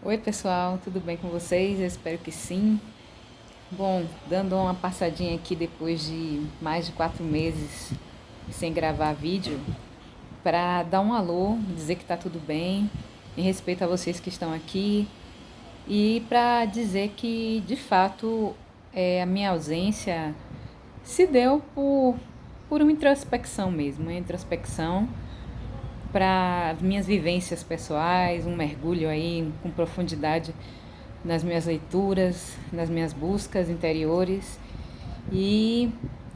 Oi, pessoal, tudo bem com vocês? Eu espero que sim. Bom, dando uma passadinha aqui depois de mais de 4 meses sem gravar vídeo, para dar um alô, dizer que tá tudo bem, em respeito a vocês que estão aqui, e para dizer que, de fato, a minha ausência se deu por uma introspecção mesmo, uma introspecção para minhas vivências pessoais, um mergulho aí com profundidade nas minhas leituras, nas minhas buscas interiores e,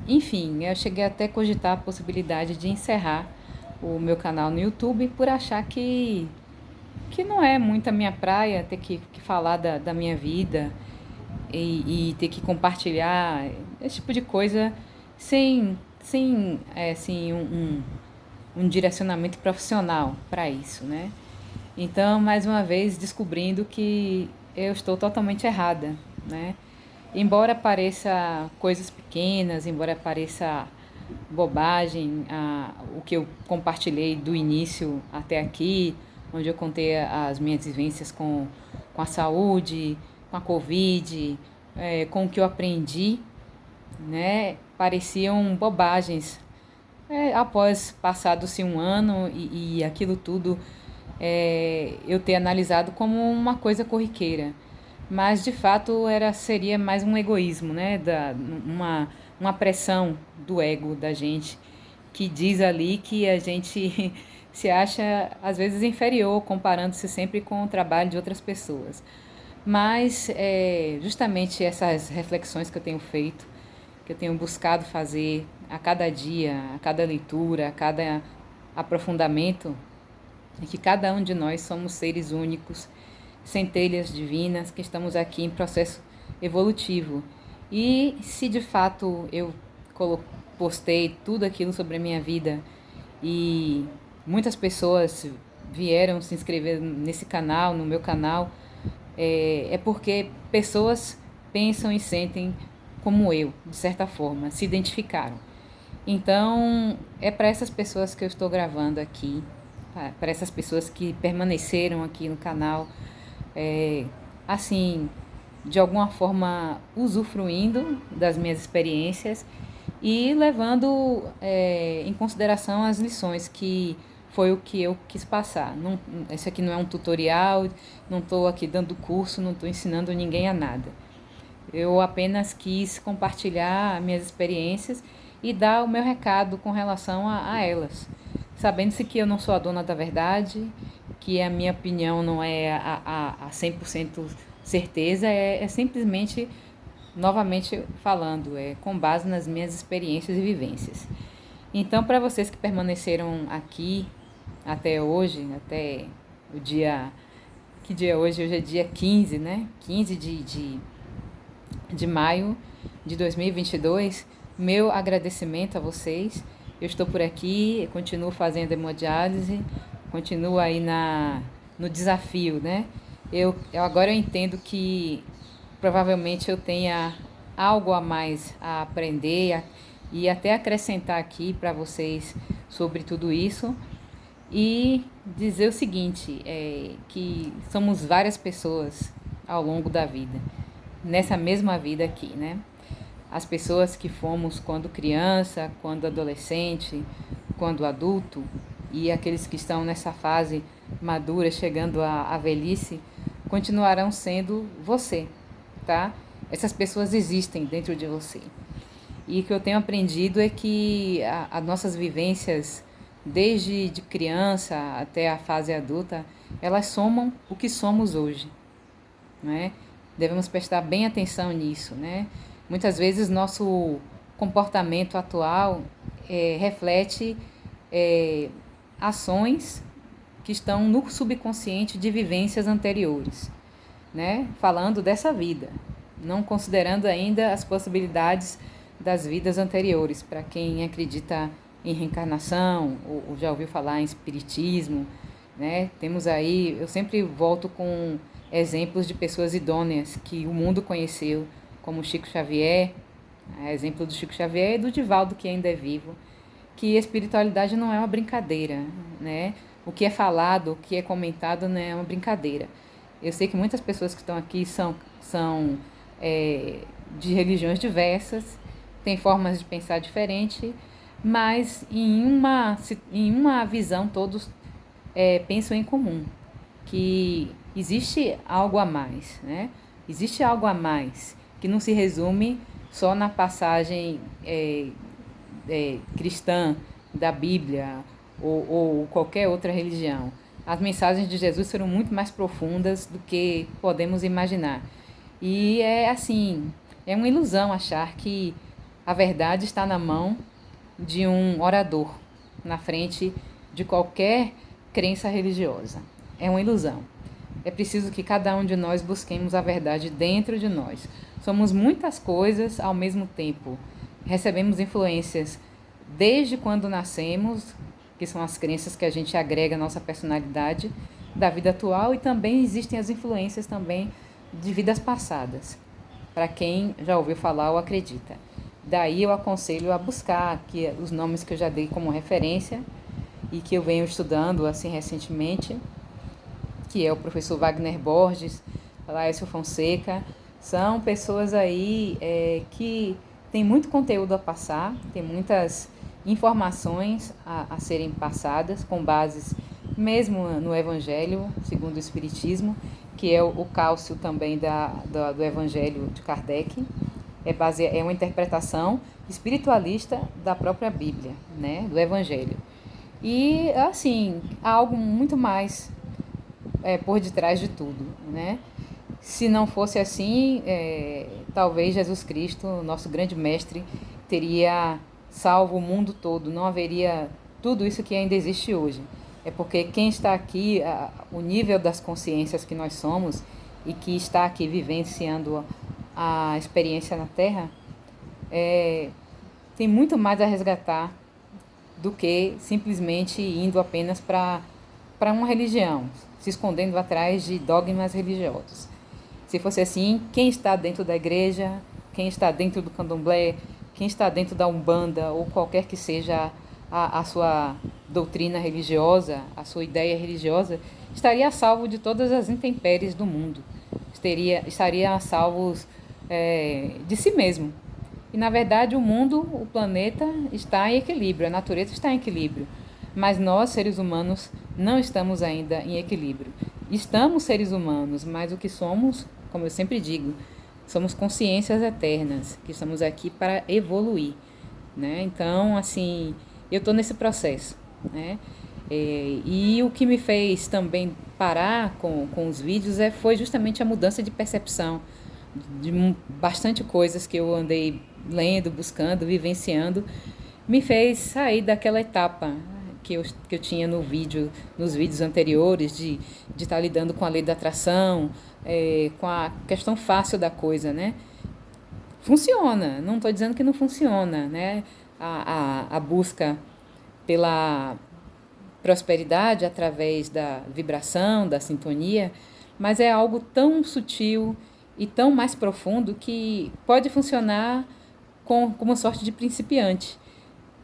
enfim, eu cheguei até a cogitar a possibilidade de encerrar o meu canal no YouTube por achar que não é muito a minha praia ter que falar da minha vida e ter que compartilhar esse tipo de coisa sem assim, um direcionamento profissional para isso, né? Então, mais uma vez, descobrindo que eu estou totalmente errada, né? Embora pareça coisas pequenas, embora pareça bobagem, o que eu compartilhei do início até aqui, onde eu contei as minhas vivências com a saúde, com a Covid, com o que eu aprendi, né? Pareciam bobagens. Após passado-se um ano e aquilo tudo eu ter analisado como uma coisa corriqueira. Mas, de fato, seria mais um egoísmo, né? Uma pressão do ego da gente, que diz ali que a gente se acha, às vezes, inferior, comparando-se sempre com o trabalho de outras pessoas. Mas, justamente essas reflexões que eu tenho feito, que eu tenho buscado fazer a cada dia, a cada leitura, a cada aprofundamento, é que cada um de nós somos seres únicos, centelhas divinas, que estamos aqui em processo evolutivo. E se de fato eu postei tudo aquilo sobre a minha vida e muitas pessoas vieram se inscrever nesse canal, no meu canal, é porque pessoas pensam e sentem como eu, de certa forma, se identificaram. Então, é para essas pessoas que eu estou gravando aqui, para essas pessoas que permaneceram aqui no canal, é, assim, de alguma forma usufruindo das minhas experiências e levando em consideração as lições que foi o que eu quis passar. Não, esse aqui não é um tutorial, não estou aqui dando curso, não estou ensinando ninguém a nada. Eu apenas quis compartilhar minhas experiências e dar o meu recado com relação a elas, sabendo-se que eu não sou a dona da verdade, que a minha opinião não é a 100% certeza, é simplesmente, novamente falando, com base nas minhas experiências e vivências. Então, para vocês que permaneceram aqui até hoje, até o dia. Que dia é hoje? Hoje é dia 15, né? 15 de maio de 2022. Meu agradecimento a vocês. Eu estou por aqui, eu continuo fazendo hemodiálise, continuo aí no desafio, né? Agora eu entendo que provavelmente eu tenha algo a mais a aprender e até acrescentar aqui para vocês sobre tudo isso e dizer o seguinte, que somos várias pessoas ao longo da vida, nessa mesma vida aqui, né? As pessoas que fomos quando criança, quando adolescente, quando adulto, e aqueles que estão nessa fase madura, chegando à velhice, continuarão sendo você, tá? Essas pessoas existem dentro de você. E o que eu tenho aprendido é que as nossas vivências, desde de criança até a fase adulta, elas somam o que somos hoje, né? Devemos prestar bem atenção nisso, né? Muitas vezes nosso comportamento atual reflete ações que estão no subconsciente de vivências anteriores, né? Falando dessa vida, não considerando ainda as possibilidades das vidas anteriores. Para quem acredita em reencarnação ou já ouviu falar em espiritismo, né? Temos aí, eu sempre volto com exemplos de pessoas idôneas que o mundo conheceu, como Chico Xavier, exemplo do Chico Xavier e do Divaldo, que ainda é vivo, que a espiritualidade não é uma brincadeira, né? O que é falado, o que é comentado não é uma brincadeira. Eu sei que muitas pessoas que estão aqui são de religiões diversas, têm formas de pensar diferentes, mas em uma visão todos pensam em comum, que existe algo a mais, né? Existe algo a mais, que não se resume só na passagem cristã da Bíblia ou qualquer outra religião. As mensagens de Jesus foram muito mais profundas do que podemos imaginar. E é assim, é uma ilusão achar que a verdade está na mão de um orador, na frente de qualquer crença religiosa. É uma ilusão. É preciso que cada um de nós busquemos a verdade dentro de nós. Somos muitas coisas ao mesmo tempo. Recebemos influências desde quando nascemos, que são as crenças que a gente agrega à nossa personalidade da vida atual, e também existem as influências também de vidas passadas, para quem já ouviu falar ou acredita. Daí eu aconselho a buscar que os nomes que eu já dei como referência e que eu venho estudando assim recentemente, que é o professor Wagner Borges, Laércio Fonseca, são pessoas aí que têm muito conteúdo a passar, tem muitas informações a serem passadas com bases mesmo no Evangelho, segundo o Espiritismo, que é o cálcio também do Evangelho de Kardec. É uma interpretação espiritualista da própria Bíblia, né, do Evangelho. E, assim, há algo muito mais por detrás de tudo, né? Se não fosse assim, talvez Jesus Cristo, nosso grande mestre, teria salvo o mundo todo, não haveria tudo isso que ainda existe hoje. É porque quem está aqui, o nível das consciências que nós somos e que está aqui vivenciando a experiência na Terra, tem muito mais a resgatar do que simplesmente indo apenas para uma religião, se escondendo atrás de dogmas religiosos. Se fosse assim, quem está dentro da igreja, quem está dentro do candomblé, quem está dentro da Umbanda ou qualquer que seja a sua doutrina religiosa, a sua ideia religiosa, estaria a salvo de todas as intempéries do mundo. Estaria a salvo de si mesmo. E, na verdade, o mundo, o planeta, está em equilíbrio, a natureza está em equilíbrio. Mas nós, seres humanos, não estamos ainda em equilíbrio. Estamos seres humanos, mas o que somos, como eu sempre digo, somos consciências eternas, que estamos aqui para evoluir, né? Então, assim, eu estou nesse processo, né? E o que me fez também parar com os vídeos foi justamente a mudança de percepção de bastante coisas que eu andei lendo, buscando, vivenciando, me fez sair daquela etapa que eu tinha nos vídeos anteriores, de estar lidando com a lei da atração, com a questão fácil da coisa, né? Funciona, não estou dizendo que não funciona, né? A busca pela prosperidade através da vibração, da sintonia, mas é algo tão sutil e tão mais profundo que pode funcionar como uma sorte de principiante,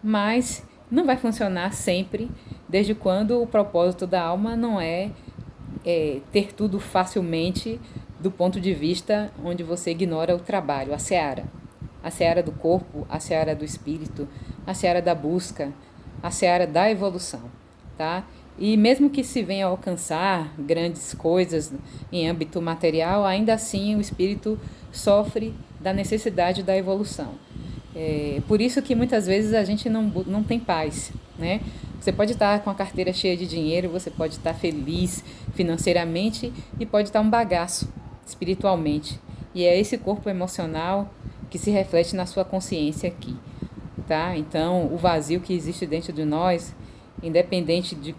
mas não vai funcionar sempre, desde quando o propósito da alma não é ter tudo facilmente do ponto de vista onde você ignora o trabalho, a seara do corpo, a seara do espírito, a seara da busca, a seara da evolução, tá? E mesmo que se venha a alcançar grandes coisas em âmbito material, ainda assim o espírito sofre da necessidade da evolução. Por isso que muitas vezes a gente não tem paz, né? Você pode estar com a carteira cheia de dinheiro, você pode estar feliz financeiramente e pode estar um bagaço espiritualmente. E é esse corpo emocional que se reflete na sua consciência aqui, tá? Então, o vazio que existe dentro de nós, independente de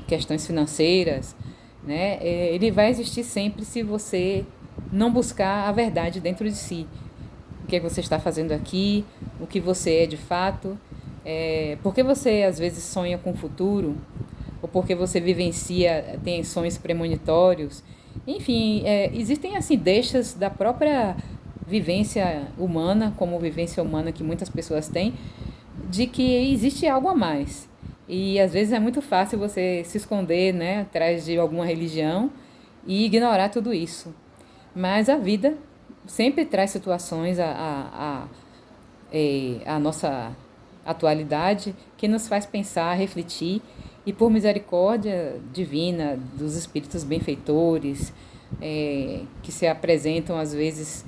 questões financeiras, né? Ele vai existir sempre se você não buscar a verdade dentro de si. O que é que você está fazendo aqui, o que você é de fato, porque você às vezes sonha com o futuro, ou porque você tem sonhos premonitórios. Enfim, existem assim deixas da própria vivência humana, como vivência humana que muitas pessoas têm, de que existe algo a mais. E às vezes é muito fácil você se esconder, né, atrás de alguma religião e ignorar tudo isso. Mas a vida sempre traz situações à nossa atualidade que nos faz pensar, refletir e por misericórdia divina dos espíritos benfeitores, que se apresentam às vezes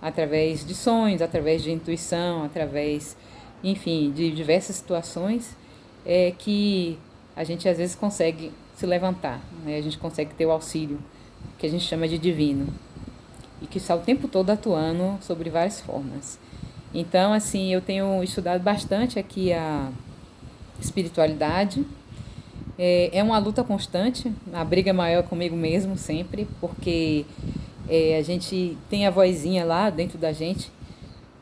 através de sonhos, através de intuição, através, enfim, de diversas situações, que a gente às vezes consegue se levantar, né? A gente consegue ter o auxílio que a gente chama de divino e que está o tempo todo atuando sobre várias formas. Então, assim, eu tenho estudado bastante aqui a espiritualidade. É uma luta constante, a briga maior comigo mesmo sempre, porque a gente tem a vozinha lá dentro da gente,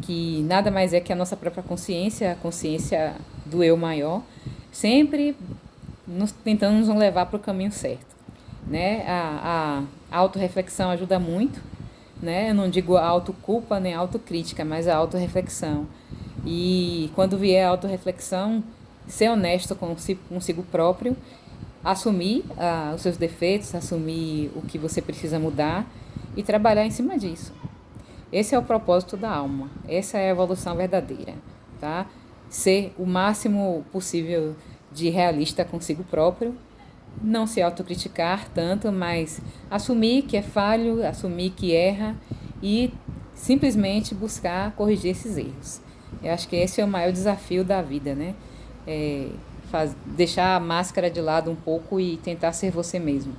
que nada mais é que a nossa própria consciência, a consciência do eu maior, sempre tentando nos levar para o caminho certo. Né? A autorreflexão ajuda muito, né? Eu não digo a autoculpa nem a autocrítica, mas a autorreflexão. E quando vier a autorreflexão, ser honesto consigo próprio, assumir os seus defeitos, assumir o que você precisa mudar e trabalhar em cima disso. Esse é o propósito da alma, essa é a evolução verdadeira, tá? Ser o máximo possível de realista consigo próprio, não se autocriticar tanto, mas assumir que é falho, assumir que erra e simplesmente buscar corrigir esses erros. Eu acho que esse é o maior desafio da vida, né? Deixar a máscara de lado um pouco e tentar ser você mesmo,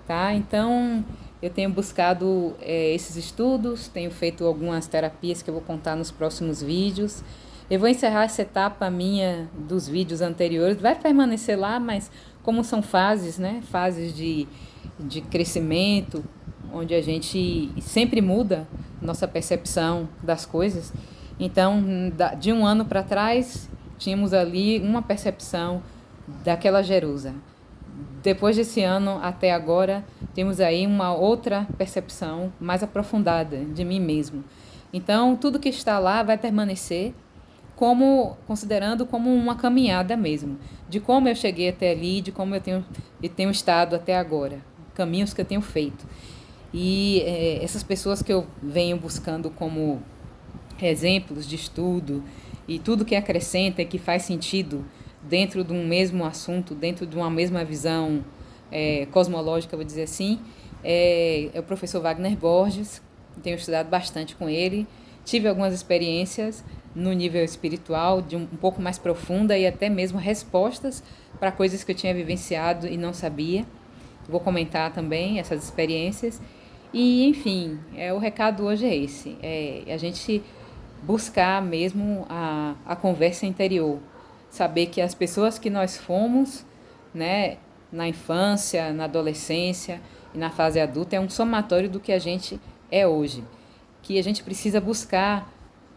tá? Então, eu tenho buscado esses estudos, tenho feito algumas terapias que eu vou contar nos próximos vídeos. Eu vou encerrar essa etapa minha dos vídeos anteriores, vai permanecer lá, mas como são fases, né? Fases de crescimento, onde a gente sempre muda nossa percepção das coisas. Então, de um ano para trás, tínhamos ali uma percepção daquela Jerusa. Depois desse ano até agora, temos aí uma outra percepção mais aprofundada de mim mesmo. Então, tudo que está lá vai permanecer, considerando como uma caminhada mesmo, de como eu cheguei até ali, de como eu tenho estado até agora, caminhos que eu tenho feito. E essas pessoas que eu venho buscando como exemplos de estudo e tudo que acrescenta e que faz sentido dentro de um mesmo assunto, dentro de uma mesma visão cosmológica, vou dizer assim, é o professor Wagner Borges. Tenho estudado bastante com ele, tive algumas experiências no nível espiritual, de um pouco mais profunda e até mesmo respostas para coisas que eu tinha vivenciado e não sabia. Vou comentar também essas experiências. E, enfim, o recado hoje é esse, a gente buscar mesmo a conversa interior, saber que as pessoas que nós fomos, né, na infância, na adolescência e na fase adulta, é um somatório do que a gente é hoje, que a gente precisa buscar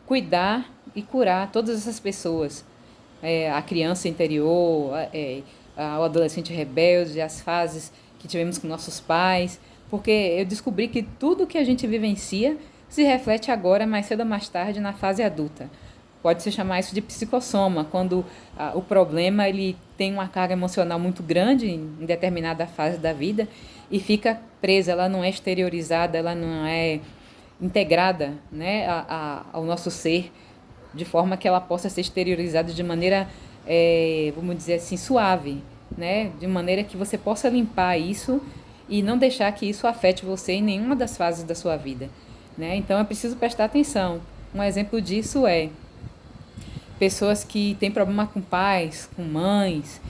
cuidar e curar todas essas pessoas, a criança interior, o adolescente rebelde, as fases que tivemos com nossos pais, porque eu descobri que tudo que a gente vivencia se reflete agora, mais cedo ou mais tarde, na fase adulta. Pode-se chamar isso de psicossoma, quando o problema ele tem uma carga emocional muito grande em determinada fase da vida e fica presa, ela não é exteriorizada, ela não é integrada, né, ao nosso ser, de forma que ela possa ser exteriorizada de maneira, vamos dizer assim, suave, né, de maneira que você possa limpar isso e não deixar que isso afete você em nenhuma das fases da sua vida, né? Então é preciso prestar atenção. Um exemplo disso é pessoas que têm problema com pais, com mães,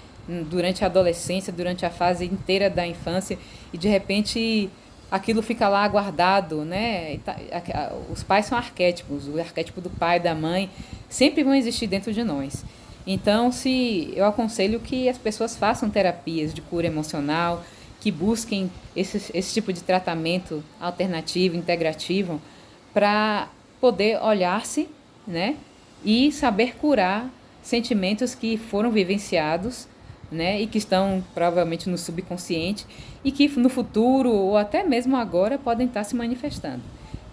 durante a adolescência, durante a fase inteira da infância, e de repente aquilo fica lá guardado, né? Os pais são arquétipos, o arquétipo do pai, da mãe, sempre vão existir dentro de nós. Então, eu aconselho que as pessoas façam terapias de cura emocional, que busquem esse tipo de tratamento alternativo, integrativo, para poder olhar-se, né, e saber curar sentimentos que foram vivenciados, né, e que estão provavelmente no subconsciente e que no futuro ou até mesmo agora podem estar se manifestando.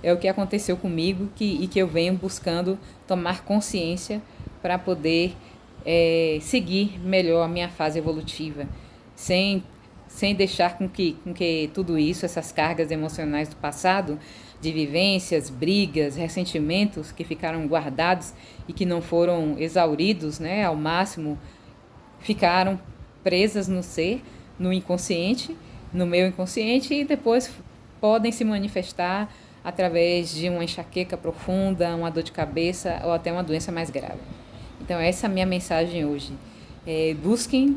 É o que aconteceu comigo e que eu venho buscando tomar consciência para poder seguir melhor a minha fase evolutiva, sem sem deixar com que tudo isso, essas cargas emocionais do passado, de vivências, brigas, ressentimentos que ficaram guardados e que não foram exauridos, né, ao máximo, ficaram presas no ser, no inconsciente, no meu inconsciente, e depois podem se manifestar através de uma enxaqueca profunda, uma dor de cabeça ou até uma doença mais grave. Então, essa é a minha mensagem hoje. Busquem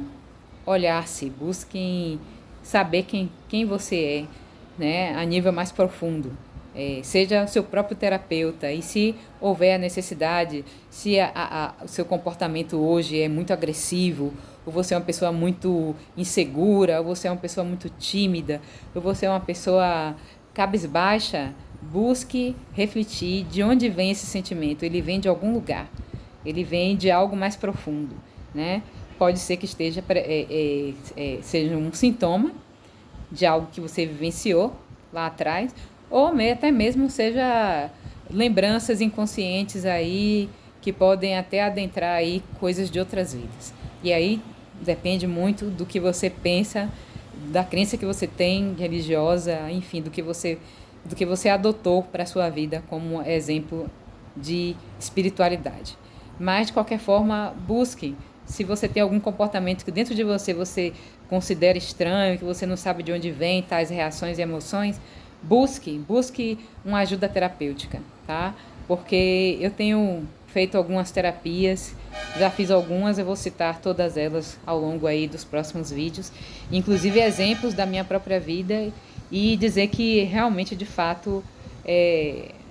olhar-se, busquem saber quem você é, né, a nível mais profundo. Seja o seu próprio terapeuta, e se houver a necessidade, se o seu comportamento hoje é muito agressivo, ou você é uma pessoa muito insegura, ou você é uma pessoa muito tímida, ou você é uma pessoa cabisbaixa, busque refletir de onde vem esse sentimento. Ele vem de algum lugar, ele vem de algo mais profundo, né? Pode ser que seja um sintoma de algo que você vivenciou lá atrás, ou até mesmo seja lembranças inconscientes aí que podem até adentrar aí coisas de outras vidas. E aí depende muito do que você pensa, da crença que você tem religiosa, enfim, do que você adotou para a sua vida como exemplo de espiritualidade. Mas, de qualquer forma, busque. Se você tem algum comportamento que dentro de você considera estranho, que você não sabe de onde vem tais reações e emoções, busque uma ajuda terapêutica, tá? Porque eu tenho feito algumas terapias, já fiz algumas, eu vou citar todas elas ao longo aí dos próximos vídeos, inclusive exemplos da minha própria vida, e dizer que realmente, de fato,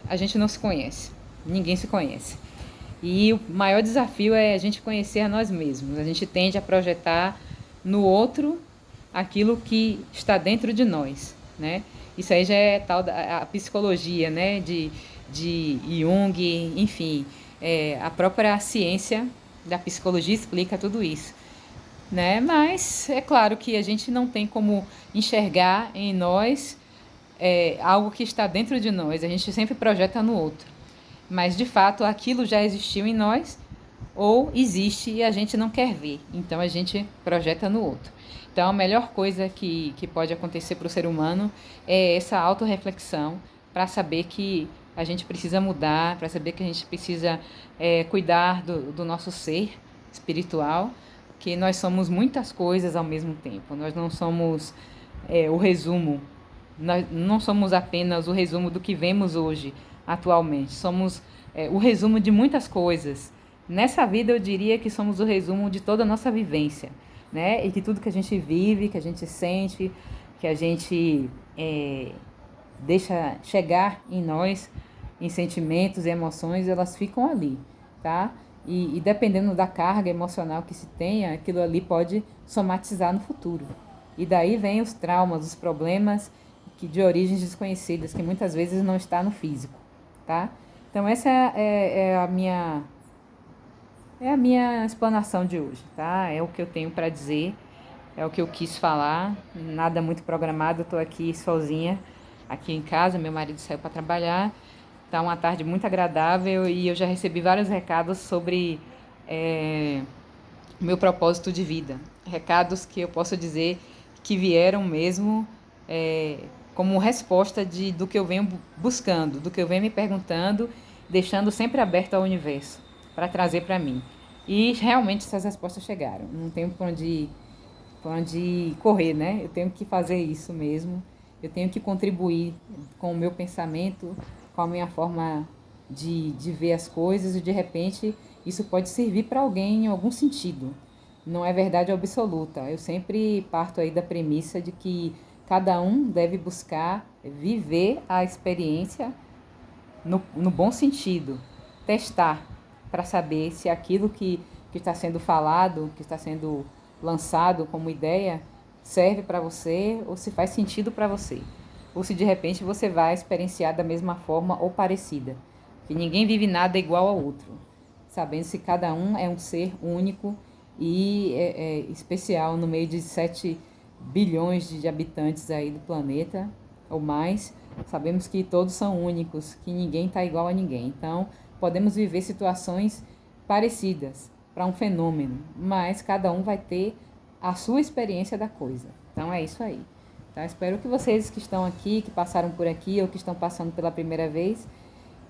a gente não se conhece, ninguém se conhece. E o maior desafio é a gente conhecer a nós mesmos. A gente tende a projetar no outro aquilo que está dentro de nós, né? Isso aí já é tal a psicologia, né? De Jung, enfim, a própria ciência da psicologia explica tudo isso, né? Mas é claro que a gente não tem como enxergar em nós algo que está dentro de nós. A gente sempre projeta no outro. Mas, de fato, aquilo já existiu em nós ou existe e a gente não quer ver. Então, a gente projeta no outro. Então, a melhor coisa que pode acontecer para o ser humano é essa autorreflexão para saber que a gente precisa mudar, para saber que a gente precisa cuidar do nosso ser espiritual, que nós somos muitas coisas ao mesmo tempo. Nós não somos o resumo, nós não somos apenas o resumo do que vemos hoje, atualmente. Somos o resumo de muitas coisas. Nessa vida, eu diria que somos o resumo de toda a nossa vivência, né? E que tudo que a gente vive, que a gente sente, que a gente deixa chegar em nós, em sentimentos e emoções, elas ficam ali, tá? E dependendo da carga emocional que se tenha, aquilo ali pode somatizar no futuro. E daí vem os traumas, os problemas de origens desconhecidas, que muitas vezes não está no físico, tá? Então essa é a minha explanação de hoje, tá? É o que eu tenho para dizer, é o que eu quis falar, nada muito programado. Eu estou aqui sozinha, aqui em casa, meu marido saiu para trabalhar, tá uma tarde muito agradável e eu já recebi vários recados sobre meu propósito de vida, recados que eu posso dizer que vieram mesmo como resposta do que eu venho buscando, do que eu venho me perguntando, deixando sempre aberto ao universo para trazer para mim. E realmente essas respostas chegaram. Não tenho por onde correr, né? Eu tenho que fazer isso mesmo. Eu tenho que contribuir com o meu pensamento, com a minha forma de ver as coisas, e de repente isso pode servir para alguém em algum sentido. Não é verdade absoluta. Eu sempre parto aí da premissa de que cada um deve buscar viver a experiência no bom sentido, testar para saber se aquilo que está sendo falado, que está sendo lançado como ideia, serve para você ou se faz sentido para você. Ou se de repente você vai experienciar da mesma forma ou parecida. Que ninguém vive nada igual ao outro, sabendo se cada um é um ser único e especial no meio de 7 bilhões de habitantes aí do planeta ou mais. Sabemos que todos são únicos, que ninguém está igual a ninguém. Então, podemos viver situações parecidas para um fenômeno, mas cada um vai ter a sua experiência da coisa, tá? Então é isso aí. Então espero que vocês que estão aqui, que passaram por aqui ou que estão passando pela primeira vez,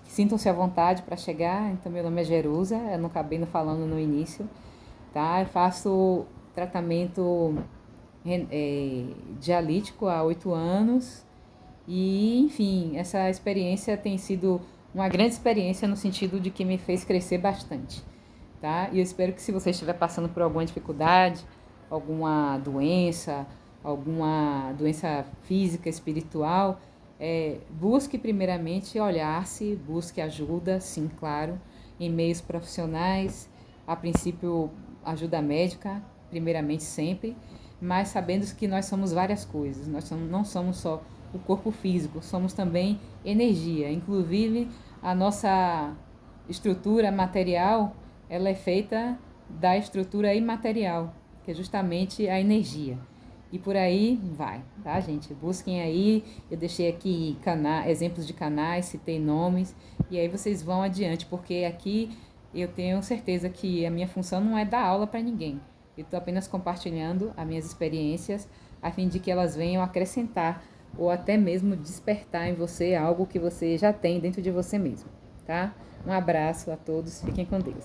sintam-se à vontade para chegar. Então meu nome é Jerusa, eu não acabei não falando no início, tá? Eu faço tratamento dialítico há 8 anos e, enfim, essa experiência tem sido uma grande experiência no sentido de que me fez crescer bastante, tá? E eu espero que se você estiver passando por alguma dificuldade, alguma doença física, espiritual, busque primeiramente olhar-se, busque ajuda, sim, claro, em meios profissionais, a princípio ajuda médica, primeiramente sempre, mas sabendo que nós somos várias coisas, não somos só o corpo físico, somos também energia, inclusive a nossa estrutura material, ela é feita da estrutura imaterial, que é justamente a energia. E por aí vai, tá, gente? Busquem aí, eu deixei aqui exemplos de canais, citei nomes, e aí vocês vão adiante, porque aqui eu tenho certeza que a minha função não é dar aula para ninguém. Eu estou apenas compartilhando as minhas experiências, a fim de que elas venham acrescentar ou até mesmo despertar em você algo que você já tem dentro de você mesmo, tá? Um abraço a todos, fiquem com Deus.